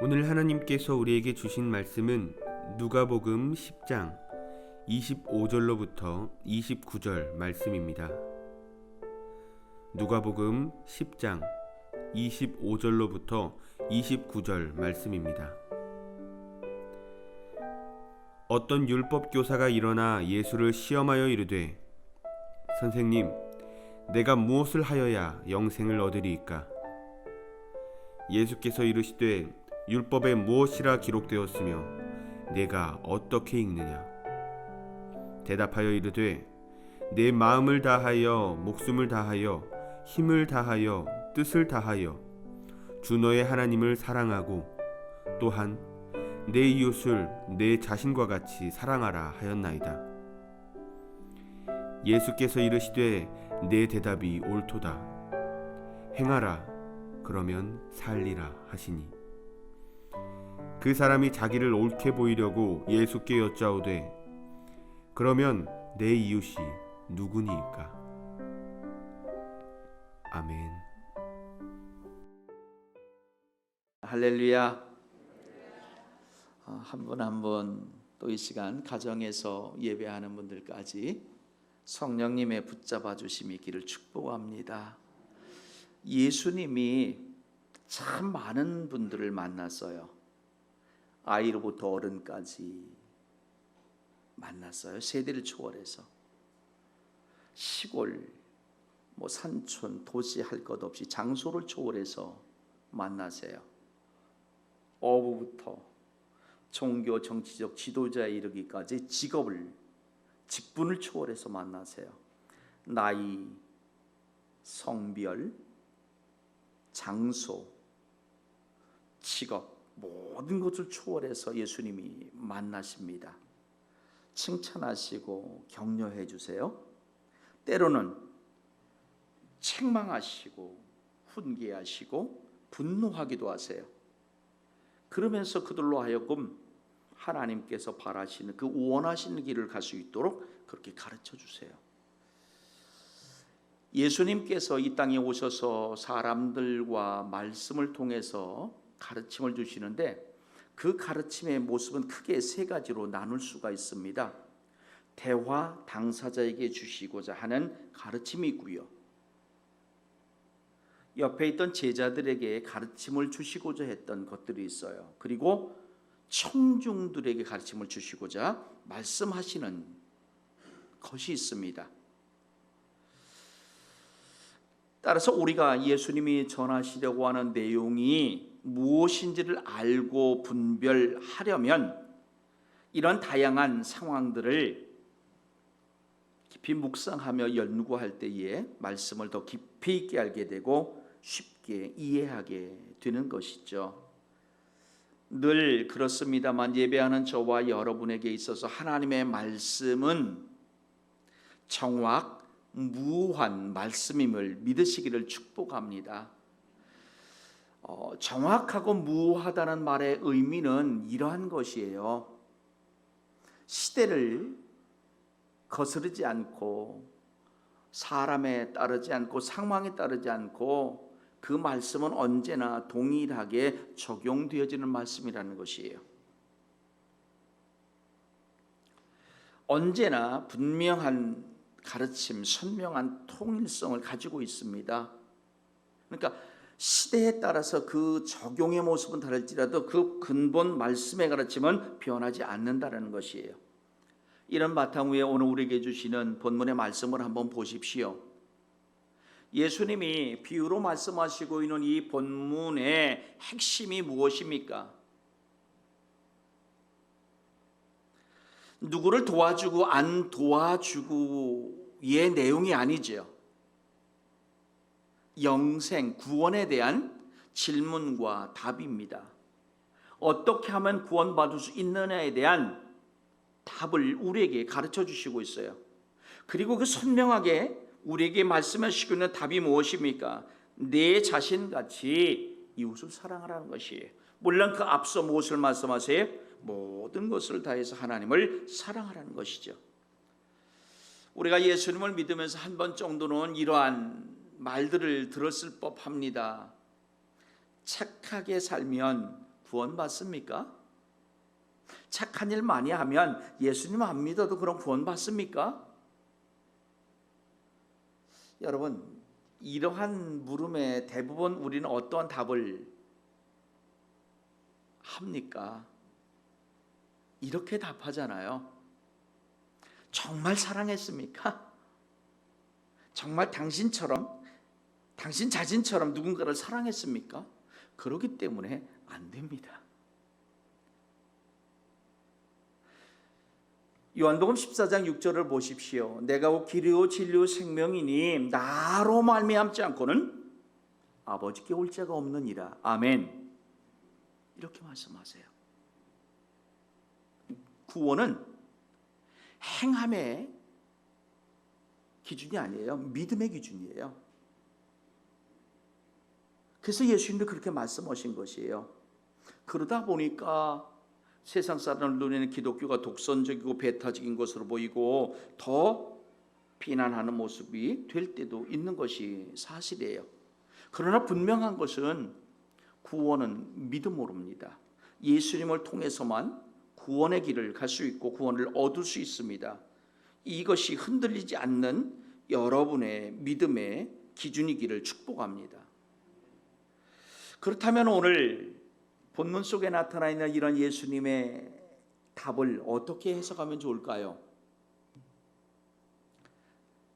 오늘 하나님께서 우리에게 주신 말씀은 누가복음 10장 25절로부터 29절 말씀입니다. 누가복음 10장 25절로부터 29절 말씀입니다. 어떤 율법 교사가 일어나 예수를 시험하여 이르되, 선생님, 내가 무엇을 하여야 영생을 얻으리이까? 예수께서 이르시되, 율법에 무엇이라 기록되었으며 내가 어떻게 읽느냐? 대답하여 이르되, 내 마음을 다하여 목숨을 다하여 힘을 다하여 뜻을 다하여 주 너의 하나님을 사랑하고 또한 내 이웃을 내 자신과 같이 사랑하라 하였나이다. 예수께서 이르시되, 내 대답이 옳도다. 행하라, 그러면 살리라 하시니, 그 사람이 자기를 옳게 보이려고 예수께 여짜오되, 그러면 내 이웃이 누구니이까? 아멘. 할렐루야. 한 분 한 분 또 이 시간 가정에서 예배하는 분들까지 성령님의 붙잡아 주심이 있기를 축복합니다. 예수님이 참 많은 분들을 만났어요. 아이로부터 어른까지 만났어요. 세대를 초월해서 시골, 산촌, 도시 할 것 없이 장소를 초월해서 만나세요. 어부부터 종교, 정치적 지도자에 이르기까지 직분을 초월해서 만나세요. 나이, 성별, 장소, 직업, 모든 것을 초월해서 예수님이 만나십니다. 칭찬하시고 격려해 주세요. 때로는 책망하시고 훈계하시고 분노하기도 하세요. 그러면서 그들로 하여금 하나님께서 바라시는 그 원하시는 길을 갈 수 있도록 그렇게 가르쳐 주세요. 예수님께서 이 땅에 오셔서 사람들과 말씀을 통해서 가르침을 주시는데, 그 가르침의 모습은 크게 세 가지로 나눌 수가 있습니다. 대화 당사자에게 주시고자 하는 가르침이 있고요, 옆에 있던 제자들에게 가르침을 주시고자 했던 것들이 있어요. 그리고 청중들에게 가르침을 주시고자 말씀하시는 것이 있습니다. 따라서 우리가 예수님이 전하시려고 하는 내용이 무엇인지를 알고 분별하려면 이런 다양한 상황들을 깊이 묵상하며 연구할 때에 말씀을 더 깊이 있게 알게 되고 쉽게 이해하게 되는 것이죠. 늘 그렇습니다만 예배하는 저와 여러분에게 있어서 하나님의 말씀은 정확무한 말씀임을 믿으시기를 축복합니다. 정확하고 무하다는 말의 의미는 이러한 것이에요. 시대를 거스르지 않고 사람에 따르지 않고 상황에 따르지 않고 그 말씀은 언제나 동일하게 적용되어지는 말씀이라는 것이에요. 언제나 분명한 가르침, 선명한 통일성을 가지고 있습니다. 그러니까 시대에 따라서 그 적용의 모습은 다를지라도 그 근본 말씀의 가르침은 변하지 않는다는 것이에요. 이런 바탕 위에 오늘 우리에게 주시는 본문의 말씀을 한번 보십시오. 예수님이 비유로 말씀하시고 있는 이 본문의 핵심이 무엇입니까? 누구를 도와주고 안 도와주고의 내용이 아니죠. 영생, 구원에 대한 질문과 답입니다. 어떻게 하면 구원받을 수 있느냐에 대한 답을 우리에게 가르쳐 주시고 있어요. 그리고 그 선명하게 우리에게 말씀하시고 있는 답이 무엇입니까? 내 자신같이 이웃을 사랑하라는 것이에요. 물론 그 앞서 무엇을 말씀하세요? 모든 것을 다해서 하나님을 사랑하라는 것이죠. 우리가 예수님을 믿으면서 한 번 정도는 이러한 말들을 들었을 법합니다. 착하게 살면 구원받습니까? 착한 일 많이 하면 예수님 안 믿어도 그럼 구원받습니까? 여러분, 이러한 물음에 대부분 우리는 어떠한 답을 합니까? 이렇게 답하잖아요. 정말 사랑했습니까? 정말 당신 자신처럼 누군가를 사랑했습니까? 그렇기 때문에 안 됩니다. 요한복음 14장 6절을 보십시오. 내가 곧 길이요 진리요 생명이니 나로 말미암지 않고는 아버지께 올 자가 없느니라. 아멘. 이렇게 말씀하세요. 구원은 행함의 기준이 아니에요. 믿음의 기준이에요. 그래서 예수님도 그렇게 말씀하신 것이에요. 그러다 보니까 세상 사람들 눈에는 기독교가 독선적이고 배타적인 것으로 보이고 더 비난하는 모습이 될 때도 있는 것이 사실이에요. 그러나 분명한 것은 구원은 믿음으로입니다. 예수님을 통해서만 구원의 길을 갈 수 있고 구원을 얻을 수 있습니다. 이것이 흔들리지 않는 여러분의 믿음의 기준이기를 축복합니다. 그렇다면 오늘 본문 속에 나타나 있는 이런 예수님의 답을 어떻게 해석하면 좋을까요?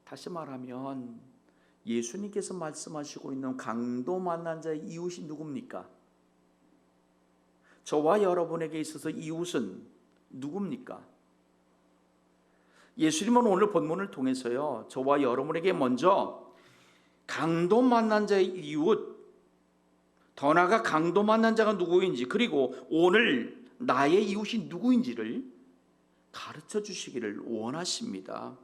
다시 말하면 예수님께서 말씀하시고 있는 강도 만난 자의 이웃이 누굽니까? 저와 여러분에게 있어서 이웃은 누굽니까? 예수님은 오늘 본문을 통해서요, 저와 여러분에게 먼저 강도 만난 자의 이웃, 더 나아가 강도 만난 자가 누구인지, 그리고 오늘 나의 이웃이 누구인지를 가르쳐 주시기를 원하십니다.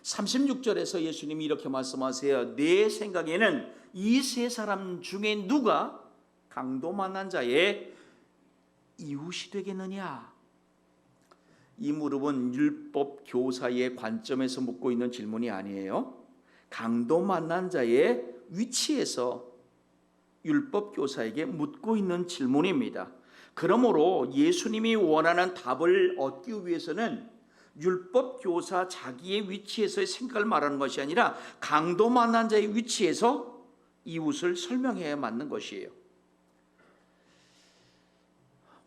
36절에서 예수님이 이렇게 말씀하세요. 내 생각에는 이 세 사람 중에 누가 강도 만난 자의 이웃이 되겠느냐? 이 물음은 율법 교사의 관점에서 묻고 있는 질문이 아니에요. 강도 만난 자의 위치에서 율법 교사에게 묻고 있는 질문입니다. 그러므로 예수님이 원하는 답을 얻기 위해서는 율법 교사 자기의 위치에서의 생각을 말하는 것이 아니라 강도 만난 자의 위치에서 이웃을 설명해야 맞는 것이에요.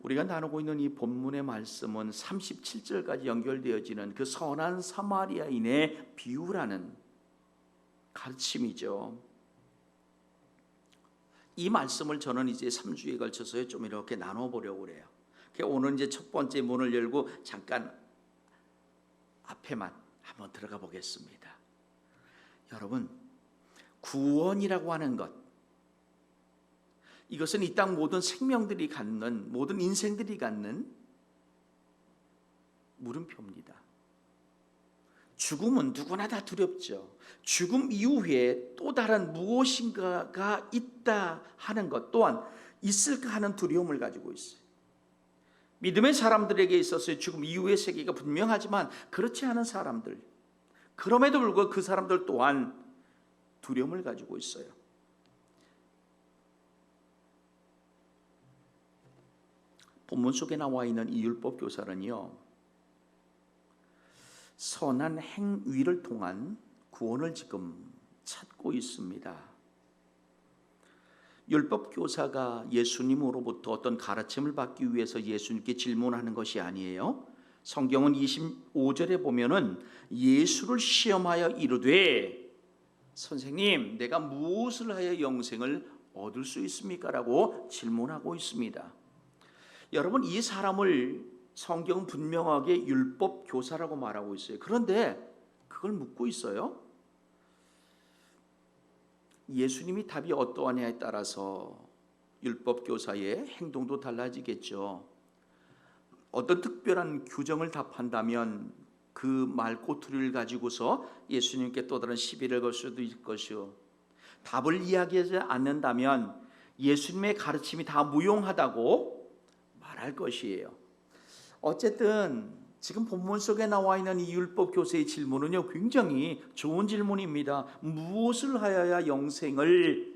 우리가 나누고 있는 이 본문의 말씀은 37절까지 연결되어지는 그 선한 사마리아인의 비유라는 가르침이죠. 이 말씀을 저는 이제 3주에 걸쳐서 좀 이렇게 나눠보려고 그래요. 오늘 이제 첫 번째 문을 열고 잠깐 앞에만 한번 들어가 보겠습니다. 여러분, 구원이라고 하는 것, 이것은 이 땅 모든 생명들이 갖는, 모든 인생들이 갖는 물음표입니다. 죽음은 누구나 다 두렵죠. 죽음 이후에 또 다른 무엇인가가 있다 하는 것 또한 있을까 하는 두려움을 가지고 있어요. 믿음의 사람들에게 있어서 죽음 이후의 세계가 분명하지만 그렇지 않은 사람들, 그럼에도 불구하고 그 사람들 또한 두려움을 가지고 있어요. 본문 속에 나와 있는 이 율법 교사는요, 선한 행위를 통한 구원을 지금 찾고 있습니다. 율법 교사가 예수님으로부터 어떤 가르침을 받기 위해서 예수님께 질문하는 것이 아니에요. 성경은 25절에 보면은 예수를 시험하여 이르되 선생님, 내가 무엇을 하여 영생을 얻을 수 있습니까? 라고 질문하고 있습니다. 여러분, 이 사람을 성경은 분명하게 율법 교사라고 말하고 있어요. 그런데 그걸 묻고 있어요. 예수님이 답이 어떠하냐에 따라서 율법 교사의 행동도 달라지겠죠. 어떤 특별한 규정을 답한다면 그 말꼬투리를 가지고서 예수님께 또 다른 시비를 걸 수도 있을 것이요, 답을 이야기하지 않는다면 예수님의 가르침이 다 무용하다고 말할 것이에요. 어쨌든 지금 본문 속에 나와 있는 이 율법 교사의 질문은요, 굉장히 좋은 질문입니다. 무엇을 하여야 영생을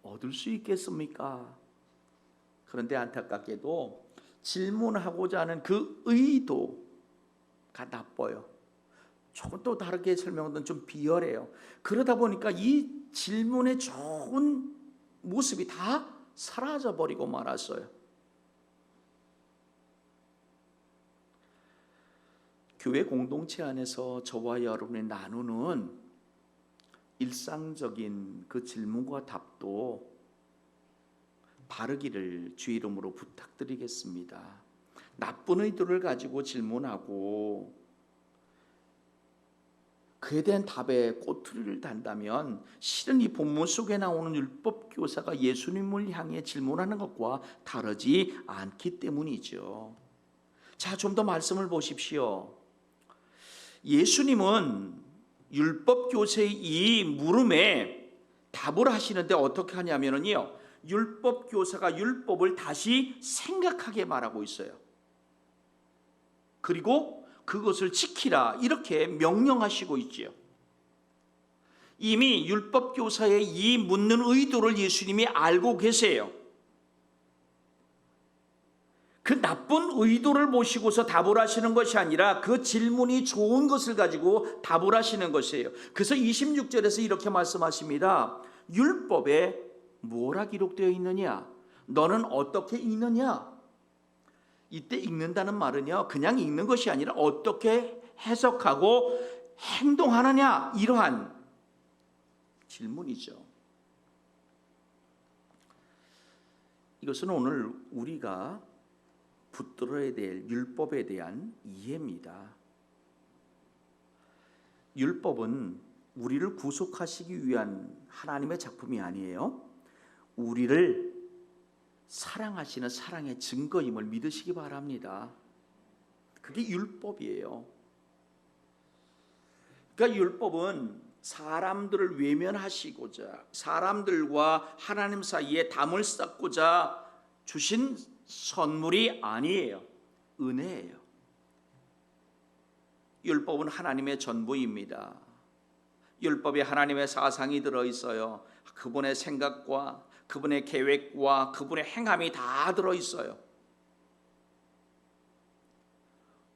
얻을 수 있겠습니까? 그런데 안타깝게도 질문하고자 하는 그 의도가 나빠요. 조금 또 다르게 설명하면 좀 비열해요. 그러다 보니까 이 질문의 좋은 모습이 다 사라져 버리고 말았어요. 교회 공동체 안에서 저와 여러분이 나누는 일상적인 그 질문과 답도 바르기를 주의 이름으로 부탁드리겠습니다. 나쁜 의도를 가지고 질문하고 그에 대한 답에 꼬투리를 단다면 실은 이 본문 속에 나오는 율법 교사가 예수님을 향해 질문하는 것과 다르지 않기 때문이죠. 자, 좀 더 말씀을 보십시오. 예수님은 율법 교사의 이 물음에 답을 하시는데 어떻게 하냐면요, 율법 교사가 율법을 다시 생각하게 말하고 있어요. 그리고 그것을 지키라 이렇게 명령하시고 있지요. 이미 율법 교사의 이 묻는 의도를 예수님이 알고 계세요. 그 나쁜 의도를 모시고서 답을 하시는 것이 아니라 그 질문이 좋은 것을 가지고 답을 하시는 것이에요. 그래서 26절에서 이렇게 말씀하십니다. 율법에 뭐라 기록되어 있느냐? 너는 어떻게 읽느냐? 이때 읽는다는 말은요, 그냥 읽는 것이 아니라 어떻게 해석하고 행동하느냐, 이러한 질문이죠. 이것은 오늘 우리가 붙들어야 될 율법에 대한 이해입니다. 율법은 우리를 구속하시기 위한 하나님의 작품이 아니에요. 우리를 사랑하시는 사랑의 증거임을 믿으시기 바랍니다. 그게 율법이에요. 그러니까 율법은 사람들을 외면하시고자, 사람들과 하나님 사이에 담을 쌓고자 주신 선물이 아니에요. 은혜예요. 율법은 하나님의 전부입니다. 율법에 하나님의 사상이 들어있어요. 그분의 생각과 그분의 계획과 그분의 행함이 다 들어있어요.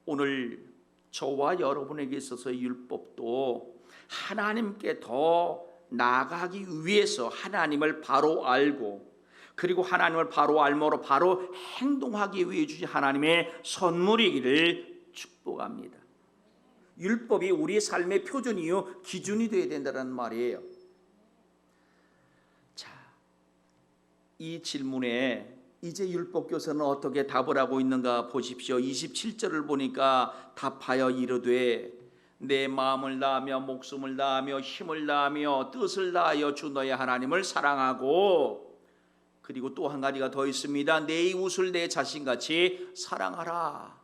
오늘 저와 여러분에게 있어서의 율법도 하나님께 더 나아가기 위해서 하나님을 바로 알고, 그리고 하나님을 바로 알므로 바로 행동하기 위해 주신 하나님의 선물이기를 축복합니다. 율법이 우리의 삶의 표준이요 기준이 되어야 된다는 말이에요. 자, 이 질문에 이제 율법 교사는 어떻게 답을 하고 있는가 보십시오. 27절을 보니까 답하여 이르되 내 마음을 다하며 목숨을 다하며 힘을 다하며 뜻을 다하여 주 너의 하나님을 사랑하고, 그리고 또 한 가지가 더 있습니다. 내 이웃을 내 자신같이 사랑하라.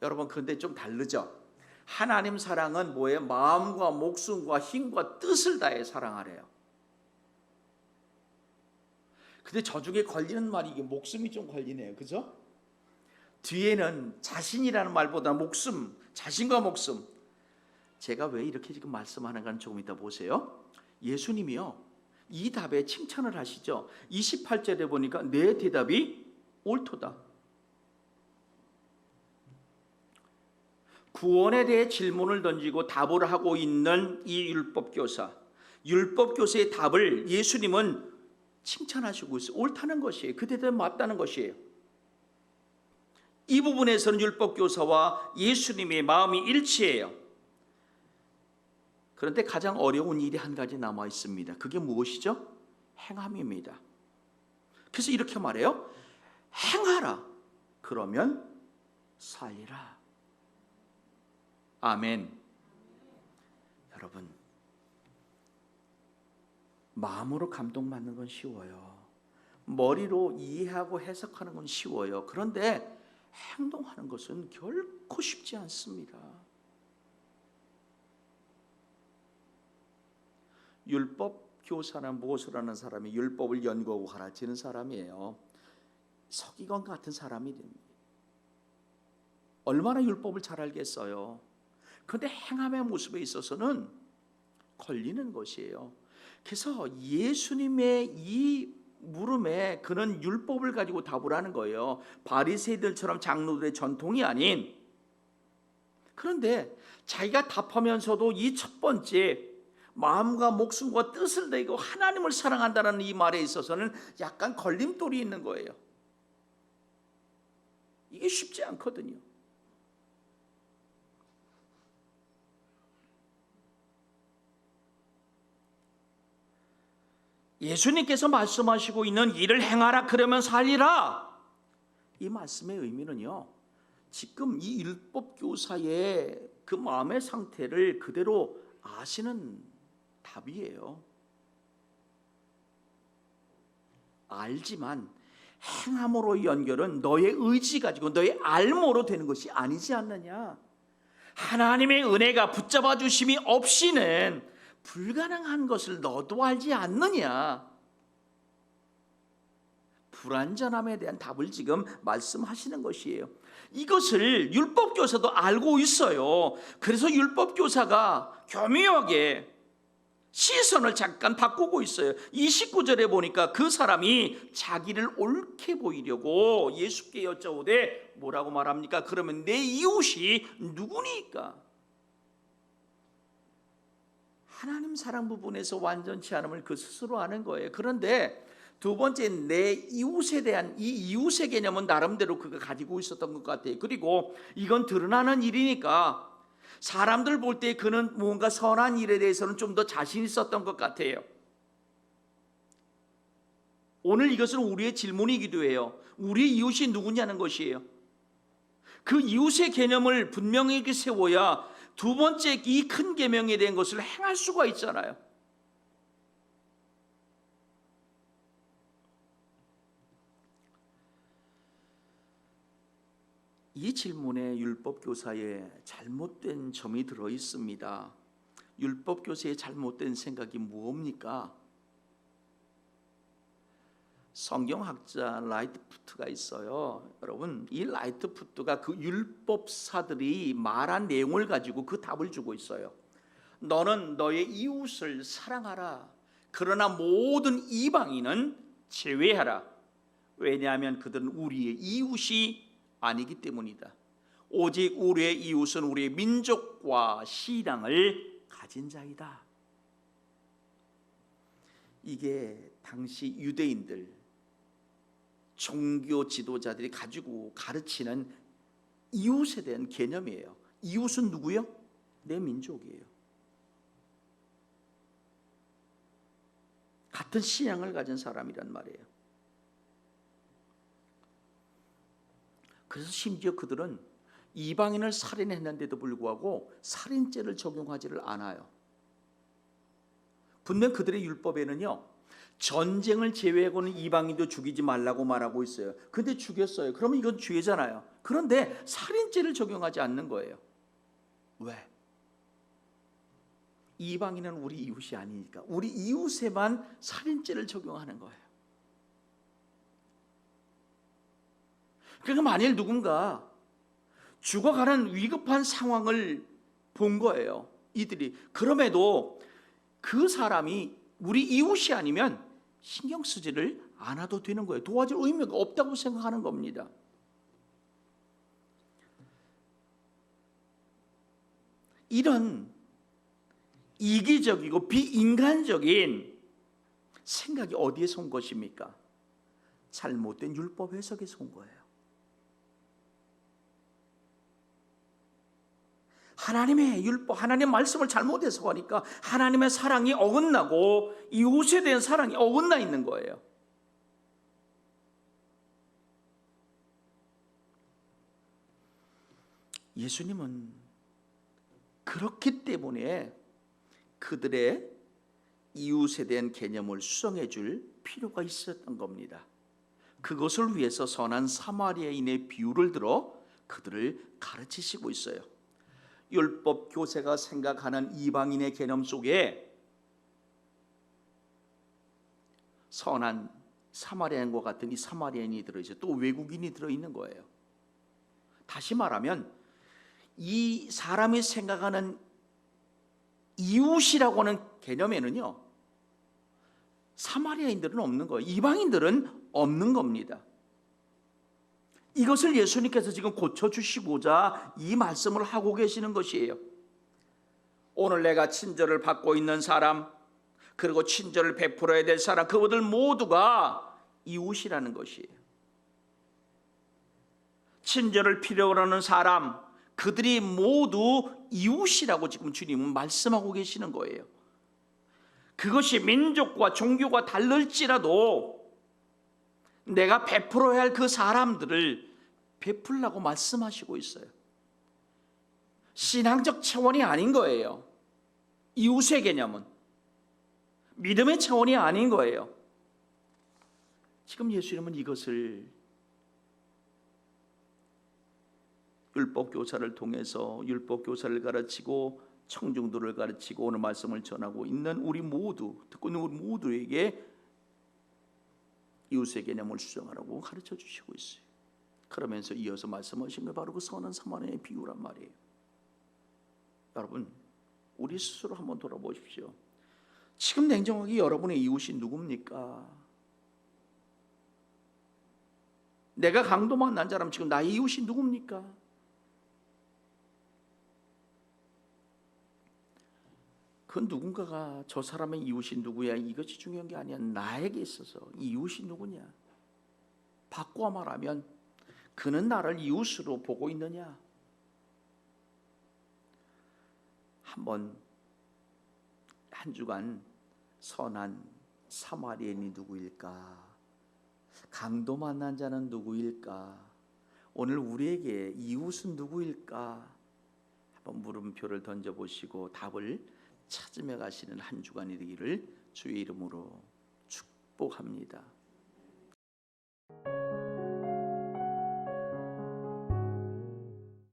여러분, 그런데 좀 다르죠? 하나님 사랑은 뭐예요? 마음과 목숨과 힘과 뜻을 다해 사랑하래요. 근데 저 중에 걸리는 말이 이게 목숨이 좀 걸리네요. 그죠? 뒤에는 자신이라는 말보다 목숨, 자신과 목숨. 제가 왜 이렇게 지금 말씀하는가는 조금 이따 보세요. 예수님이요, 이 답에 칭찬을 하시죠. 28절에 보니까 내 대답이 옳도다. 구원에 대해 질문을 던지고 답을 하고 있는 이 율법교사, 율법교사의 답을 예수님은 칭찬하시고 있어요. 옳다는 것이에요. 그 대답이 맞다는 것이에요. 이 부분에서는 율법교사와 예수님의 마음이 일치해요. 그런데 가장 어려운 일이 한 가지 남아 있습니다. 그게 무엇이죠? 행함입니다. 그래서 이렇게 말해요. 행하라. 그러면 살리라. 아멘. 여러분, 마음으로 감동받는 건 쉬워요. 머리로 이해하고 해석하는 건 쉬워요. 그런데 행동하는 것은 결코 쉽지 않습니다. 율법 교사는 무엇을 하는 사람이 율법을 연구하고 가르치는 사람이에요. 서기관 같은 사람이 됩니다. 얼마나 율법을 잘 알겠어요. 그런데 행함의 모습에 있어서는 걸리는 것이에요. 그래서 예수님의 이 물음에 그는 율법을 가지고 답을 하는 거예요. 바리새인들처럼 장로들의 전통이 아닌. 그런데 자기가 답하면서도 이 첫 번째 마음과 목숨과 뜻을 내고 하나님을 사랑한다는 이 말에 있어서는 약간 걸림돌이 있는 거예요. 이게 쉽지 않거든요. 예수님께서 말씀하시고 있는 일을 행하라 그러면 살리라, 이 말씀의 의미는요, 지금 이 율법 교사의 그 마음의 상태를 그대로 아시는 답이에요. 알지만 행함으로 연결은 너의 의지 가지고 너의 알모로 되는 것이 아니지 않느냐. 하나님의 은혜가 붙잡아 주심이 없이는 불가능한 것을 너도 알지 않느냐. 불완전함에 대한 답을 지금 말씀하시는 것이에요. 이것을 율법교사도 알고 있어요. 그래서 율법교사가 교묘하게 시선을 잠깐 바꾸고 있어요. 29절에 보니까 그 사람이 자기를 옳게 보이려고 예수께 여쭤오되 뭐라고 말합니까? 그러면 내 이웃이 누구니까? 하나님 사랑 부분에서 완전치 않음을 그 스스로 아는 거예요. 그런데 두 번째, 내 이웃에 대한 이 이웃의 개념은 나름대로 그가 가지고 있었던 것 같아요. 그리고 이건 드러나는 일이니까 사람들 볼 때 그는 뭔가 선한 일에 대해서는 좀 더 자신 있었던 것 같아요. 오늘 이것은 우리의 질문이기도 해요. 우리 이웃이 누구냐는 것이에요. 그 이웃의 개념을 분명히 세워야 두 번째 이 큰 계명에 대한 것을 행할 수가 있잖아요. 이 질문에 율법교사의 잘못된 점이 들어 있습니다. 율법교사의 잘못된 생각이 무엇입니까? 성경학자 라이트푸트가 있어요. 여러분, 이 라이트푸트가 그 율법사들이 말한 내용을 가지고 그 답을 주고 있어요. 너는 너의 이웃을 사랑하라. 그러나 모든 이방인은 제외하라. 왜냐하면 그들은 우리의 이웃이 아니기 때문이다. 오직 우리의 이웃은 우리의 민족과 신앙을 가진 자이다. 이게 당시 유대인들 종교 지도자들이 가지고 가르치는 이웃에 대한 개념이에요. 이웃은 누구요? 내 민족이에요. 같은 신앙을 가진 사람이란 말이에요. 그래서 심지어 그들은 이방인을 살인했는데도 불구하고 살인죄를 적용하지를 않아요. 분명 그들의 율법에는요, 전쟁을 제외하고는 이방인도 죽이지 말라고 말하고 있어요. 근데 죽였어요. 그러면 이건 죄잖아요. 그런데 살인죄를 적용하지 않는 거예요. 왜? 이방인은 우리 이웃이 아니니까 우리 이웃에만 살인죄를 적용하는 거예요. 그러니까 만일 누군가 죽어가는 위급한 상황을 본 거예요. 이들이. 그럼에도 그 사람이 우리 이웃이 아니면 신경 쓰지를 않아도 되는 거예요. 도와줄 의미가 없다고 생각하는 겁니다. 이런 이기적이고 비인간적인 생각이 어디에서 온 것입니까? 잘못된 율법 해석에서 온 거예요. 하나님의 율법, 하나님의 말씀을 잘못 해석하니까 하나님의 사랑이 어긋나고 이웃에 대한 사랑이 어긋나 있는 거예요. 예수님은 그렇기 때문에 그들의 이웃에 대한 개념을 수정해 줄 필요가 있었던 겁니다. 그것을 위해서 선한 사마리아인의 비유를 들어 그들을 가르치시고 있어요. 율법 교사가 생각하는 이방인의 개념 속에 선한 사마리아인과 같은 이 사마리아인이 들어있어요. 또 외국인이 들어있는 거예요. 다시 말하면 이 사람이 생각하는 이웃이라고 하는 개념에는요, 사마리아인들은 없는 거예요. 이방인들은 없는 겁니다. 이것을 예수님께서 지금 고쳐주시고자 이 말씀을 하고 계시는 것이에요. 오늘 내가 친절을 받고 있는 사람, 그리고 친절을 베풀어야 될 사람, 그분들 모두가 이웃이라는 것이에요. 친절을 필요로 하는 사람, 그들이 모두 이웃이라고 지금 주님은 말씀하고 계시는 거예요. 그것이 민족과 종교가 다를지라도 내가 베풀어야 할 그 사람들을 베풀라고 말씀하시고 있어요. 신앙적 차원이 아닌 거예요. 이웃의 개념은 믿음의 차원이 아닌 거예요. 지금 예수님은 이것을 율법교사를 통해서 율법교사를 가르치고 청중들을 가르치고 오늘 말씀을 전하고 있는 우리 모두, 듣고 있는 우리 모두에게 이웃의 개념을 수정하라고 가르쳐 주시고 있어요. 그러면서 이어서 말씀하신 게 바로 그 선한 사마리아의 비유란 말이에요. 여러분, 우리 스스로 한번 돌아보십시오. 지금 냉정하게 여러분의 이웃이 누굽니까? 내가 강도 만난 사람 지금 나의 이웃이 누굽니까? 그 누군가가 저 사람의 이웃이 누구야 이것이 중요한 게 아니야. 나에게 있어서 이웃이 누구냐? 바꿔 말하면 그는 나를 이웃으로 보고 있느냐? 한번 한 주간 선한 사마리아인이 누구일까? 강도 만난 자는 누구일까? 오늘 우리에게 이웃은 누구일까? 한번 물음표를 던져보시고 답을 찾으며 가시는 한 주간이 되기를 주의 이름으로 축복합니다.